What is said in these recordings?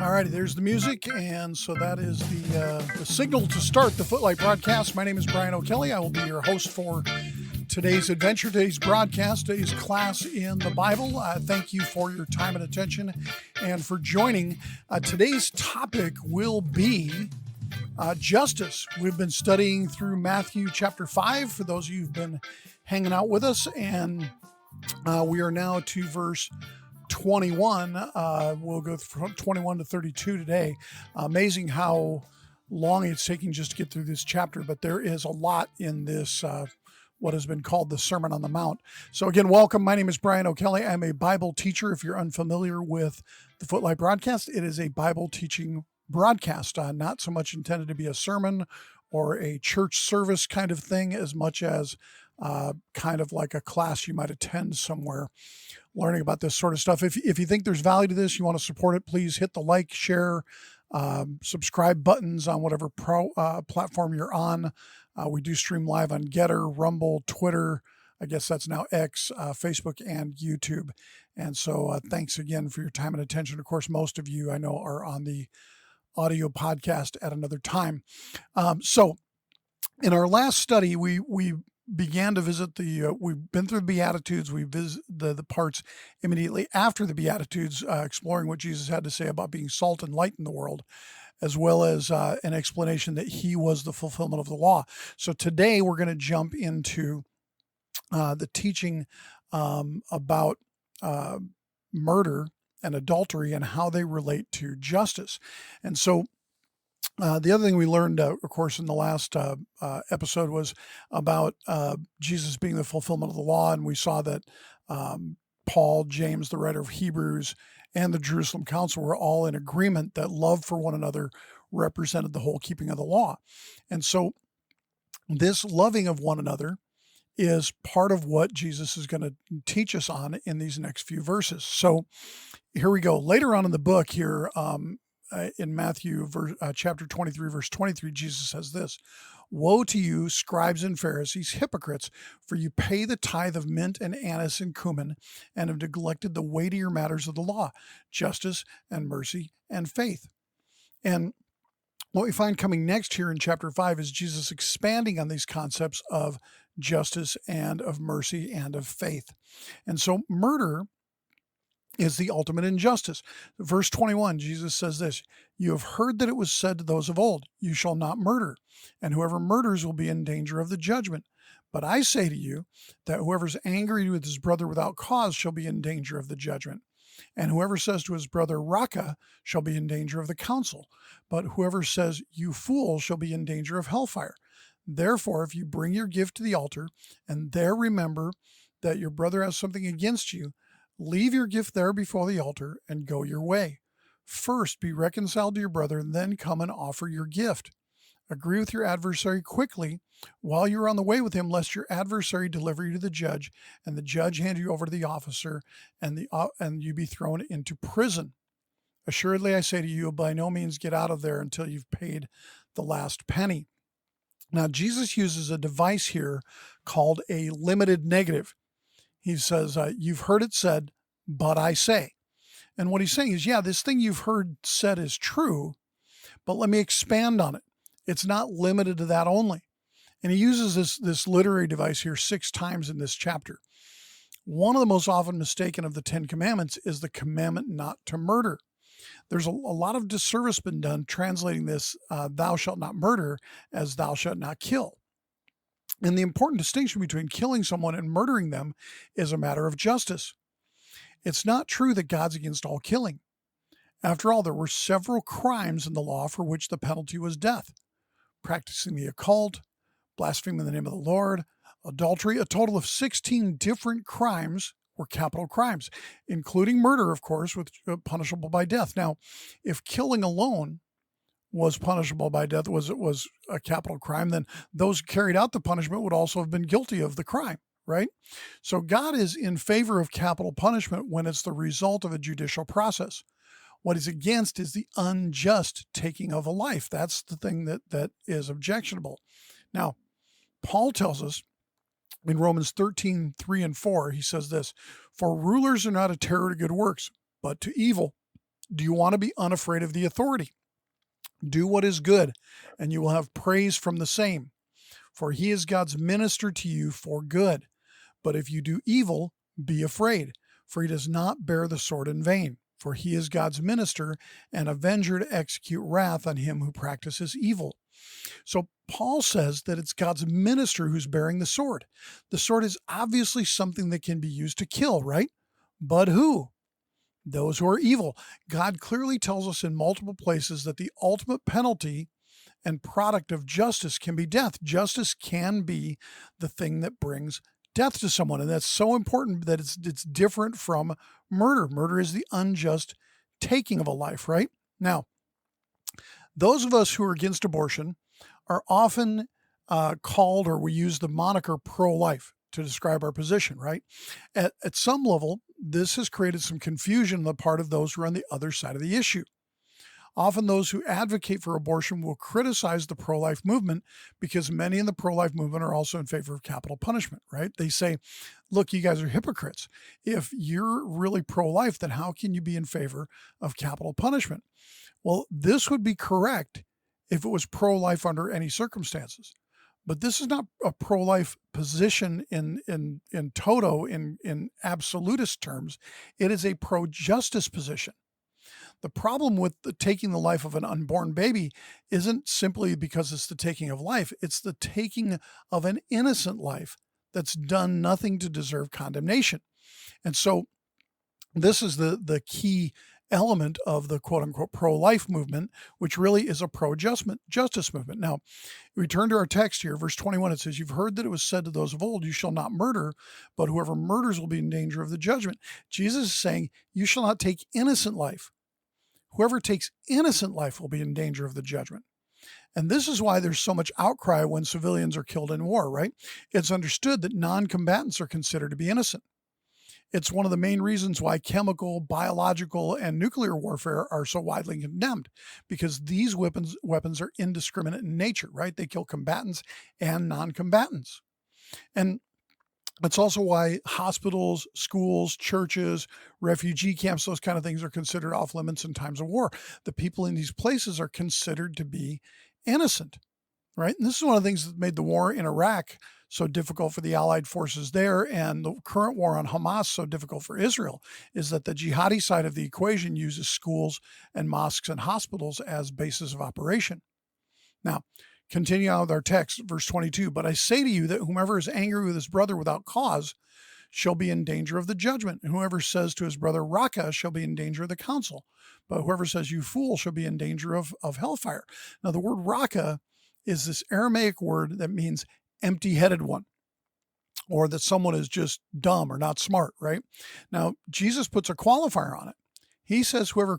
All righty, there's the music, and so that is the signal to start the Footlight broadcast. My name is Brian O'Kelly. I will be your host for today's adventure, today's broadcast, today's class in the Bible. Thank you for your time and attention and for joining. Today's topic will be justice. We've been studying through Matthew chapter 5 for those of you who've been hanging out with us, and we are now to verse 21. We'll go from 21 to 32 today. Amazing how long it's taking just to get through this chapter, but there is a lot in this, what has been called the Sermon on the Mount. So again, welcome. My name is Brian O'Kelly. I'm a Bible teacher. If you're unfamiliar with the Footlight broadcast, it is a Bible teaching broadcast, not so much intended to be a sermon or a church service kind of thing, as much as kind of like a class you might attend somewhere, learning about this sort of stuff. If you think there's value to this, you want to support it, please hit the like, share, subscribe buttons on whatever platform you're on. We do stream live on Getter, Rumble, Twitter. I guess that's now X, Facebook, and YouTube. And so thanks again for your time and attention. Of course, most of you I know are on the audio podcast at another time. So in our last study, we began to visit we've been through the Beatitudes. We visit the parts immediately after the Beatitudes, exploring what Jesus had to say about being salt and light in the world, as well as an explanation that he was the fulfillment of the law. So today we're going to jump into the teaching about murder and adultery and how they relate to justice. And so the other thing we learned, of course, in the last episode was about Jesus being the fulfillment of the law. And we saw that Paul, James, the writer of Hebrews, and the Jerusalem Council were all in agreement that love for one another represented the whole keeping of the law. And so this loving of one another is part of what Jesus is going to teach us on in these next few verses. So here we go. Later on in the book here, in Matthew chapter 23, verse 23, Jesus says this: "Woe to you, scribes and Pharisees, hypocrites, for you pay the tithe of mint and anise and cumin, and have neglected the weightier matters of the law, justice and mercy and faith." And what we find coming next here in chapter 5 is Jesus expanding on these concepts of justice and of mercy and of faith. And so murder is the ultimate injustice. Verse 21, Jesus says this: "You have heard that it was said to those of old, you shall not murder, and whoever murders will be in danger of the judgment. But I say to you that whoever's angry with his brother without cause shall be in danger of the judgment. And whoever says to his brother, Raka, shall be in danger of the council. But whoever says, you fool, shall be in danger of hellfire. Therefore, if you bring your gift to the altar, and there remember that your brother has something against you, leave your gift there before the altar and go your way. First be reconciled to your brother, and then come and offer your gift. Agree with your adversary quickly while you're on the way with him, lest your adversary deliver you to the judge, and the judge hand you over to the officer, and you be thrown into prison. Assuredly, I say to you, by no means get out of there until you've paid the last penny." Now, Jesus uses a device here called a limited negative. He says, you've heard it said, but I say. And what he's saying is, yeah, this thing you've heard said is true, but let me expand on it. It's not limited to that only. And he uses this literary device here 6 times in this chapter. One of the most often mistaken of the 10 commandments is the commandment not to murder. There's a lot of disservice been done translating this, thou shalt not murder, as thou shalt not kill. And the important distinction between killing someone and murdering them is a matter of justice. It's not true that God's against all killing. After all, there were several crimes in the law for which the penalty was death: practicing the occult, blaspheming the name of the Lord, adultery. A total of 16 different crimes were capital crimes, including murder, of course, which punishable by death. Now, if killing alone was punishable by death, was a capital crime, then those who carried out the punishment would also have been guilty of the crime, right? So God is in favor of capital punishment when it's the result of a judicial process. What he's against is the unjust taking of a life. That's the thing that is objectionable. Now, Paul tells us in Romans 13:3 and 4, he says this: "For rulers are not a terror to good works, but to evil. Do you want to be unafraid of the authority? Do what is good, and you will have praise from the same. For he is God's minister to you for good. But if you do evil, be afraid, for he does not bear the sword in vain. For he is God's minister and avenger to execute wrath on him who practices evil. So Paul says that it's God's minister who's bearing the sword. The sword is obviously something that can be used to kill, right? But who? Those who are evil. God clearly tells us in multiple places that the ultimate penalty and product of justice can be death. Justice can be the thing that brings death to someone. And that's so important that it's different from murder. Murder is the unjust taking of a life, right? Now, those of us who are against abortion are often called, or we use the moniker pro-life to describe our position, right? At some level, this has created some confusion on the part of those who are on the other side of the issue. Often those who advocate for abortion will criticize the pro-life movement because many in the pro-life movement are also in favor of capital punishment, right? They say, look, you guys are hypocrites. If you're really pro-life, then how can you be in favor of capital punishment? Well, this would be correct if it was pro-life under any circumstances. But this is not a pro-life position in toto, in absolutist terms. It is a pro-justice position. The problem with taking the life of an unborn baby isn't simply because it's the taking of life. It's the taking of an innocent life that's done nothing to deserve condemnation. And so this is the key element of the quote-unquote pro-life movement, which really is a pro-justice movement. Now, we turn to our text here, verse 21. It says, "You've heard that it was said to those of old, you shall not murder, but whoever murders will be in danger of the judgment." Jesus is saying, you shall not take innocent life. Whoever takes innocent life will be in danger of the judgment. And this is why there's so much outcry when civilians are killed in war, right? It's understood that non-combatants are considered to be innocent. It's one of the main reasons why chemical, biological, and nuclear warfare are so widely condemned, because these weapons are indiscriminate in nature, right? They kill combatants and non-combatants. And that's also why hospitals, schools, churches, refugee camps, those kind of things are considered off limits in times of war. The people in these places are considered to be innocent, right? And this is one of the things that made the war in Iraq so difficult for the Allied forces there, and the current war on Hamas so difficult for Israel, is that the jihadi side of the equation uses schools and mosques and hospitals as bases of operation. Now, continue on with our text, verse 22. "But I say to you that whomever is angry with his brother without cause shall be in danger of the judgment. And whoever says to his brother, Raca, shall be in danger of the council. But whoever says, you fool, shall be in danger of hellfire." Now, the word Raca is this Aramaic word that means empty-headed one, or that someone is just dumb or not smart, right? Now, Jesus puts a qualifier on it. He says whoever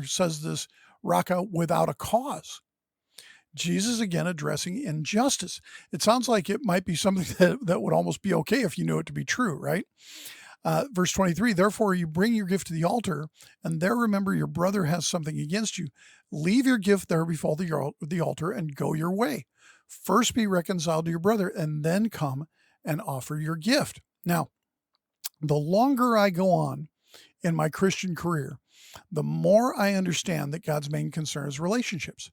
says this Raca without a cause. Jesus, again, addressing injustice. It sounds like it might be something that would almost be okay if you knew it to be true, right? Verse 23, "Therefore you bring your gift to the altar, and there remember your brother has something against you. Leave your gift there before the altar and go your way. First be reconciled to your brother, and then come and offer your gift." Now, the longer I go on in my Christian career, the more I understand that God's main concern is relationships.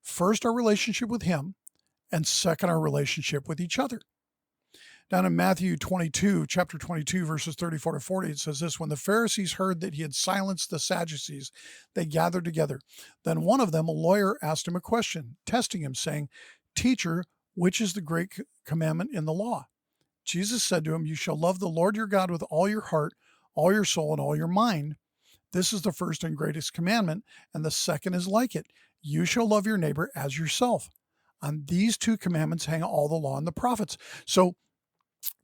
First, our relationship with him, and second, our relationship with each other. Down in Matthew 22, chapter 22, verses 34 to 40, it says this: "When the Pharisees heard that he had silenced the Sadducees, they gathered together. Then one of them, a lawyer, asked him a question, testing him, saying, 'Teacher, which is the great commandment in the law?' Jesus said to him, 'You shall love the Lord your God with all your heart, all your soul, and all your mind. This is the first and greatest commandment, and the second is like it. You shall love your neighbor as yourself. On these two commandments hang all the law and the prophets." So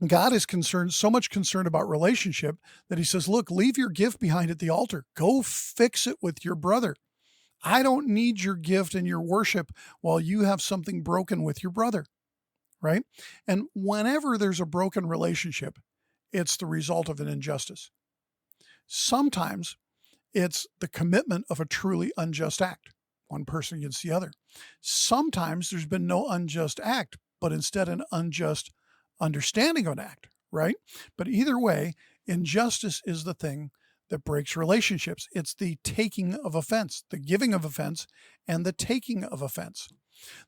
God is so much concerned about relationship that he says, look, leave your gift behind at the altar. Go fix it with your brother. I don't need your gift and your worship while you have something broken with your brother, right? And whenever there's a broken relationship, it's the result of an injustice. Sometimes it's the commitment of a truly unjust act, one person against the other. Sometimes there's been no unjust act, but instead an unjust understanding of an act, right? But either way, injustice is the thing that breaks relationships. It's the taking of offense, the giving of offense, and the taking of offense.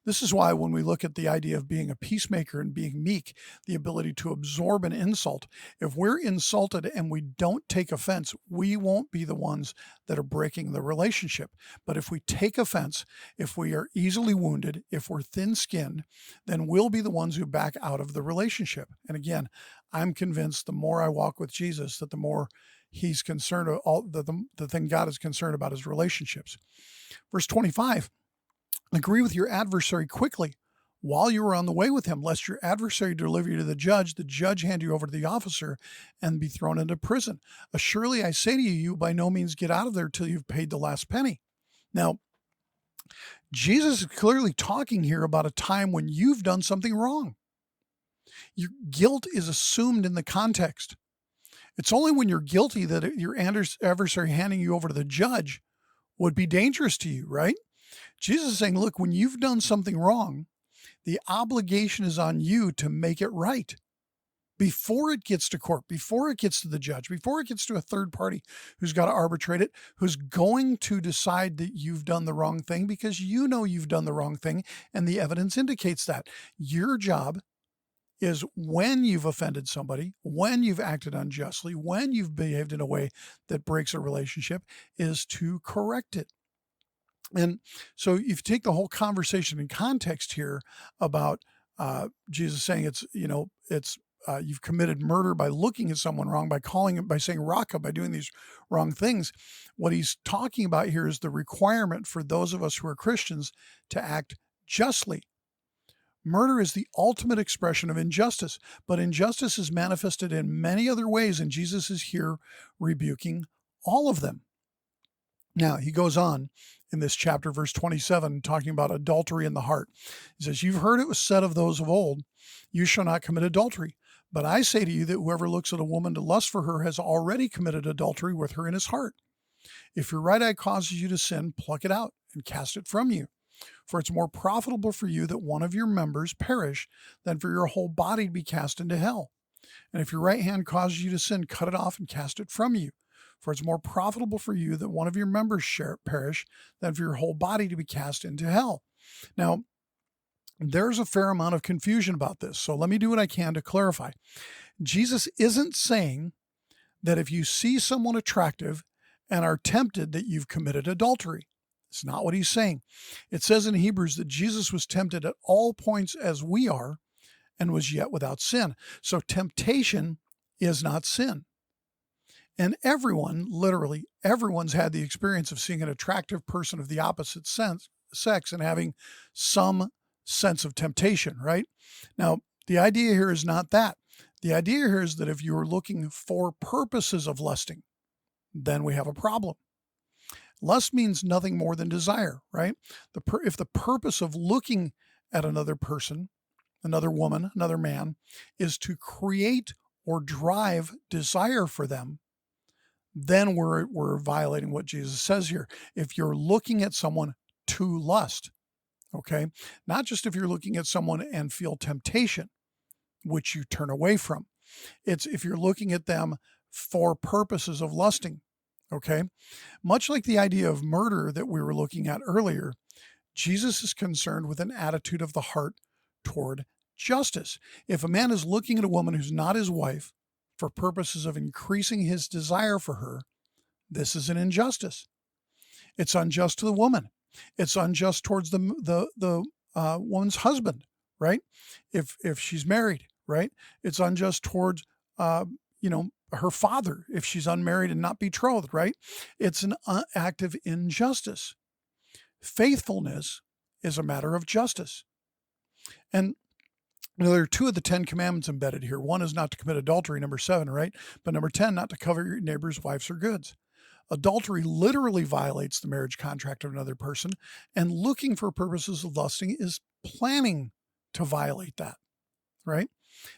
This is why when we look at the idea of being a peacemaker and being meek, the ability to absorb an insult, if we're insulted and we don't take offense, we won't be the ones that are breaking the relationship. But if we take offense, if we are easily wounded, if we're thin-skinned, then we'll be the ones who back out of the relationship. And again, I'm convinced the more I walk with Jesus, that the more he's concerned, the thing God is concerned about is relationships. Verse 25, agree with your adversary quickly while you are on the way with him, lest your adversary deliver you to the judge hand you over to the officer, and be thrown into prison. Surely I say to you, you by no means get out of there till you've paid the last penny. Now, Jesus is clearly talking here about a time when you've done something wrong. Your guilt is assumed in the context. It's only when you're guilty that your adversary handing you over to the judge would be dangerous to you, right? Jesus is saying, look, when you've done something wrong, the obligation is on you to make it right before it gets to court, before it gets to the judge, before it gets to a third party who's got to arbitrate it, who's going to decide that you've done the wrong thing because you know you've done the wrong thing, and the evidence indicates that. Your job is, when you've offended somebody, when you've acted unjustly, when you've behaved in a way that breaks a relationship, is to correct it. And so if you take the whole conversation in context here about Jesus saying you've committed murder by looking at someone wrong, by calling it, by saying raka, by doing these wrong things. What he's talking about here is the requirement for those of us who are Christians to act justly. Murder is the ultimate expression of injustice, but injustice is manifested in many other ways, and Jesus is here rebuking all of them. Now, he goes on in this chapter, verse 27, talking about adultery in the heart. He says, you've heard it was said of those of old, you shall not commit adultery. But I say to you that whoever looks at a woman to lust for her has already committed adultery with her in his heart. If your right eye causes you to sin, pluck it out and cast it from you. For it's more profitable for you that one of your members perish than for your whole body to be cast into hell. And if your right hand causes you to sin, cut it off and cast it from you. For it's more profitable for you that one of your members perish than for your whole body to be cast into hell. Now, there's a fair amount of confusion about this, so let me do what I can to clarify. Jesus isn't saying that if you see someone attractive and are tempted that you've committed adultery. It's not what he's saying. It says in Hebrews that Jesus was tempted at all points as we are and was yet without sin. So temptation is not sin. And everyone, literally everyone's had the experience of seeing an attractive person of the opposite sex and having some sense of temptation, right? Now, the idea here is not that. The idea here is that if you're looking for purposes of lusting, then we have a problem. Lust means nothing more than desire, right? If the purpose of looking at another person, another woman, another man, is to create or drive desire for them, then we're violating what Jesus says here. If you're looking at someone to lust, okay? Not just if you're looking at someone and feel temptation, which you turn away from. It's if you're looking at them for purposes of lusting, okay? Much like the idea of murder that we were looking at earlier, Jesus is concerned with an attitude of the heart toward justice. If a man is looking at a woman who's not his wife for purposes of increasing his desire for her, this is an injustice. It's unjust to the woman. It's unjust towards the woman's husband, right? If she's married, right? It's unjust towards her father if she's unmarried and not betrothed, right? It's an act of injustice. Faithfulness is a matter of justice. And there are two of the 10 commandments embedded here. One is not to commit adultery, number 7, right? But number 10, not to covet your neighbor's wives or goods. Adultery literally violates the marriage contract of another person, and looking for purposes of lusting is planning to violate that, right?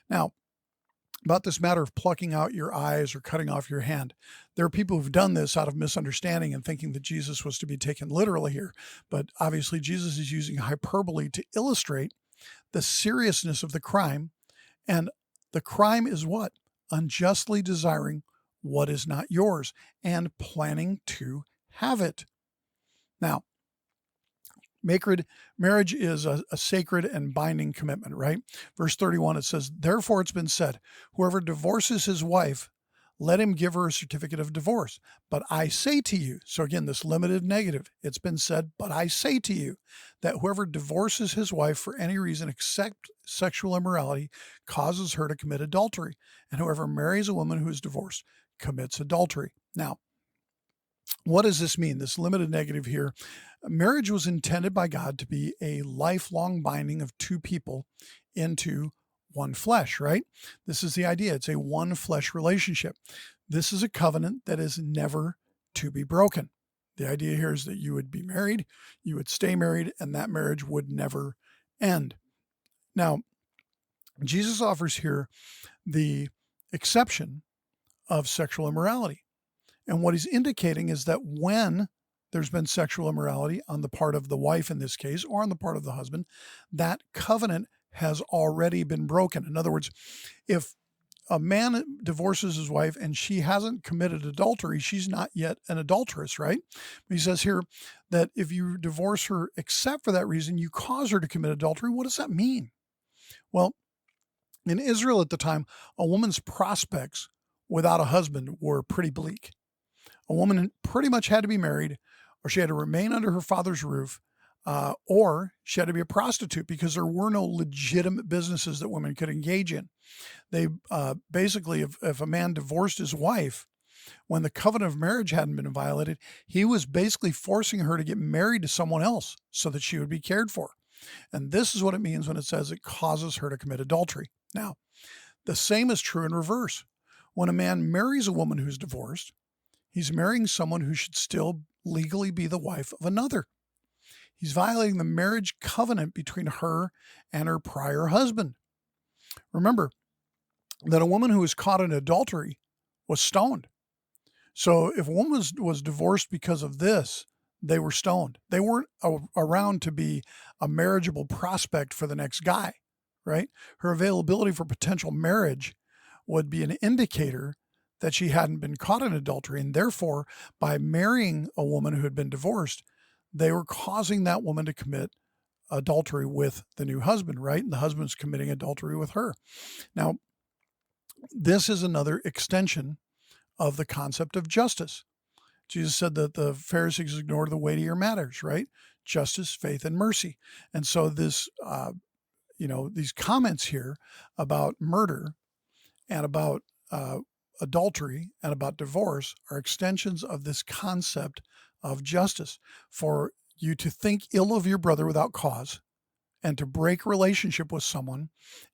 Now, about this matter of plucking out your eyes or cutting off your hand, there are people who've done this out of misunderstanding and thinking that Jesus was to be taken literally here. But obviously, Jesus is using hyperbole to illustrate the seriousness of the crime. And the crime is what? Unjustly desiring what is not yours and planning to have it. Now, marriage is a sacred and binding commitment, right? Verse 31, it says, therefore it's been said, whoever divorces his wife, let him give her a certificate of divorce. But I say to you, so again, this limited negative, it's been said, but I say to you that whoever divorces his wife for any reason except sexual immorality causes her to commit adultery. And whoever marries a woman who is divorced commits adultery. Now, what does this mean? This limited negative here. Marriage was intended by God to be a lifelong binding of two people into one flesh, right? This is the idea. It's a one flesh relationship. This is a covenant that is never to be broken. The idea here is that you would be married, you would stay married, and that marriage would never end. Now, Jesus offers here the exception of sexual immorality. And what he's indicating is that when there's been sexual immorality on the part of the wife in this case, or on the part of the husband, that covenant has already been broken. In other words, if a man divorces his wife and she hasn't committed adultery, she's not yet an adulteress, right? He says here that if you divorce her except for that reason, you cause her to commit adultery. What does that mean? Well, in Israel at the time, a woman's prospects without a husband were pretty bleak. A woman pretty much had to be married, or she had to remain under her father's roof, or she had to be a prostitute because there were no legitimate businesses that women could engage in. They basically, if a man divorced his wife, when the covenant of marriage hadn't been violated, he was basically forcing her to get married to someone else so that she would be cared for. And this is what it means when it says it causes her to commit adultery. Now, the same is true in reverse. When a man marries a woman who's divorced, he's marrying someone who should still legally be the wife of another. He's violating the marriage covenant between her and her prior husband. Remember that a woman who was caught in adultery was stoned. So if a woman was divorced because of this, they were stoned. They weren't around to be a marriageable prospect for the next guy, right? Her availability for potential marriage would be an indicator that she hadn't been caught in adultery. And therefore, by marrying a woman who had been divorced, they were causing that woman to commit adultery with the new husband, right? And the husband's committing adultery with her. Now, this is another extension of the concept of justice. Jesus said that the Pharisees ignored the weightier matters, right? Justice, faith, and mercy. And so this, these comments here about murder and about adultery and about divorce are extensions of this concept of justice. For you to think ill of your brother without cause and to break relationship with someone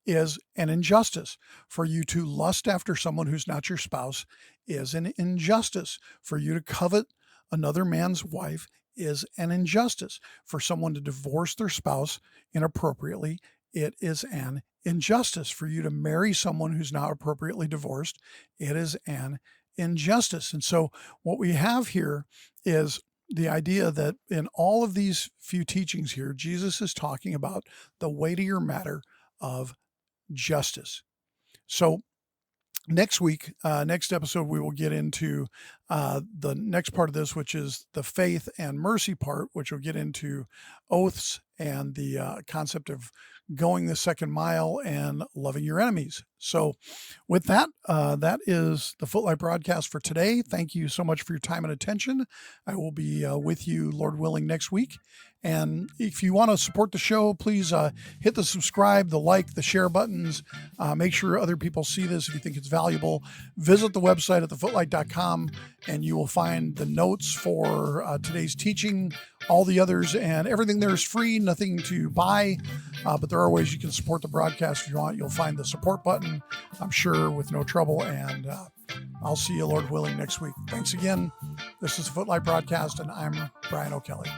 is an injustice. For you to lust after someone who's not your spouse is an injustice. For you to covet another man's wife is an injustice. For someone to divorce their spouse inappropriately, it is an injustice. For you to marry someone who's not appropriately divorced, it is an injustice. And so what we have here is the idea that in all of these few teachings here, Jesus is talking about the weightier matter of justice. So next week, next episode, we will get into the next part of this, which is the faith and mercy part, which will get into oaths and the concept of going the second mile and loving your enemies. So with that, that is the Footlight Broadcast for today. Thank you so much for your time and attention. I will be with you, Lord willing, next week. And if you want to support the show, please hit the subscribe, the like, the share buttons. Make sure other people see this if you think it's valuable. Visit the website at thefootlight.com and you will find the notes for today's teaching, all the others, and everything there is free, nothing to buy. But there are ways you can support the broadcast if you want. You'll find the support button, I'm sure, with no trouble. And I'll see you, Lord willing, next week. Thanks again. This is the Footlight Broadcast, and I'm Brian O'Kelly.